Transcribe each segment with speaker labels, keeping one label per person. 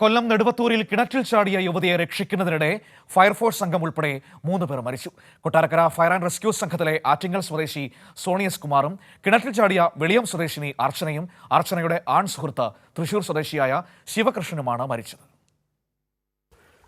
Speaker 1: കൊല്ലം നെടുവത്തൂരിൽ കിണറ്റിൽ ചാടിയ യുവതിയെ രക്ഷിക്കുന്നതിനിടെ ഫയർഫോഴ്സ് സംഘം ഉൾപ്പെടെ 3 പേർ മരിച്ചു. കൊട്ടാരക്കര ഫയർ ആൻഡ് റെസ്ക്യൂ സംഘത്തിലെ ആറ്റിങ്ങൽ സ്വദേശി സോണിയസ് കുമാറും കിണറ്റിൽ ചാടിയ വെളിയം സ്വദേശിനി അർച്ചനയും അർച്ചനയുടെ ആൺ സുഹൃത്ത് തൃശൂർ സ്വദേശിയായ ശിവകൃഷ്ണനുമാണ് മരിച്ചത്.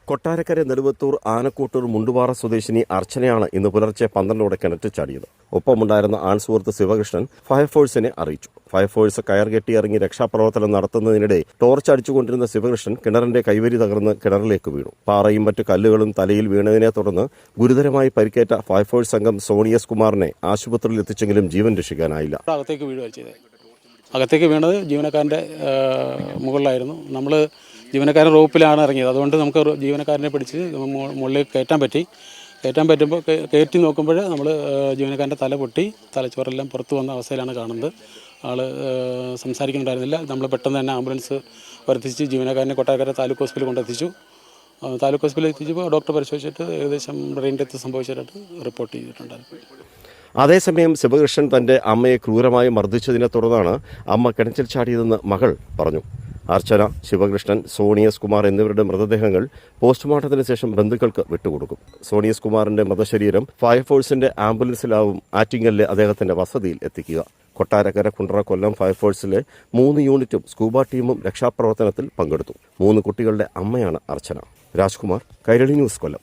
Speaker 2: കൊട്ടാരക്കര നെടുവത്തൂർ ആനക്കൂട്ടൂർ മുണ്ടുപാറ സ്വദേശിനി അർച്ചനയാണ് ഇന്ന് പുലർച്ചെ 12 കിണറ്റിൽ ചാടിയത്. ഒപ്പമുണ്ടായിരുന്ന ആൺ സുഹൃത്ത് ശിവകൃഷ്ണൻ ഫയർഫോഴ്സിനെ അറിയിച്ചു. ഫയർഫോഴ്സ് കയർ കെട്ടിയിറങ്ങി രക്ഷാപ്രവർത്തനം നടത്തുന്നതിനിടെ ടോർച്ച് അടിച്ചുകൊണ്ടിരുന്ന ശിവകൃഷ്ണൻ കിണറിന്റെ കൈവരി തകർന്ന് കിണറിലേക്ക് വീണു. പാറയും മറ്റു കല്ലുകളും തലയിൽ വീണതിനെ തുടർന്ന് ഗുരുതരമായി പരിക്കേറ്റ ഫയർഫോഴ്സ് സംഘം സോണിയസ് കുമാറിനെ ആശുപത്രിയിൽ എത്തിച്ചെങ്കിലും ജീവൻ രക്ഷിക്കാനായില്ല.
Speaker 3: അകത്തേക്ക് വീണത് ജീവനക്കാരൻ്റെ മുകളിലായിരുന്നു. നമ്മൾ ജീവനക്കാരൻ റോപ്പിലാണ് ഇറങ്ങിയത്. അതുകൊണ്ട് നമുക്ക് ജീവനക്കാരനെ പിടിച്ച് മുകളിൽ കയറ്റാൻ പറ്റുമ്പോൾ കയറ്റി നോക്കുമ്പോൾ നമ്മൾ ജീവനക്കാരൻ്റെ തല പൊട്ടി തലച്ചോറെല്ലാം പുറത്തു വന്ന അവസ്ഥയിലാണ് കാണുന്നത്. ആൾ സംസാരിക്കുന്നുണ്ടായിരുന്നില്ല. നമ്മൾ പെട്ടെന്ന് തന്നെ ആംബുലൻസ് വരുത്തിച്ച് ജീവനക്കാരനെ കൊട്ടാരക്കര താലൂക്ക് ഹോസ്പിറ്റലിൽ കൊണ്ടെത്തിച്ചു. താലൂക്ക് ഹോസ്പിറ്റലിൽ എത്തിച്ചപ്പോൾ ഡോക്ടർ പരിശോധിച്ചിട്ട് ഏകദേശം ബ്രെയിൻ ഡെത്ത് സംഭവിച്ചതായിട്ട് റിപ്പോർട്ട് ചെയ്തിട്ടുണ്ടായിരുന്നു.
Speaker 2: അതേസമയം ശിവകൃഷ്ണൻ തന്റെ അമ്മയെ ക്രൂരമായി മർദ്ദിച്ചതിനെ തുടർന്നാണ് അമ്മ കിണറ്റിൽ ചാടിയതെന്ന് മകൾ പറഞ്ഞു. അർച്ചന, ശിവകൃഷ്ണൻ, സോണിയസ് കുമാർ എന്നിവരുടെ മൃതദേഹങ്ങൾ പോസ്റ്റ്മോർട്ടത്തിന് ശേഷം ബന്ധുക്കൾക്ക് വിട്ടുകൊടുക്കും. സോണിയസ് കുമാറിന്റെ മൃതശരീരം ഫയർഫോഴ്സിന്റെ ആംബുലൻസിലാവും ആറ്റിങ്ങലിലെ അദ്ദേഹത്തിന്റെ വസതിയിൽ എത്തിക്കുക. കൊട്ടാരക്കര, കുണ്ട്ര, കൊല്ലം ഫയർഫോഴ്സിലെ 3 യൂണിറ്റും സ്കൂബ ടീമും രക്ഷാപ്രവർത്തനത്തിൽ പങ്കെടുത്തു. 3 കുട്ടികളുടെ അമ്മയാണ് അർച്ചന. രാജ്കുമാർ, കൈരളി ന്യൂസ്, കൊല്ലം.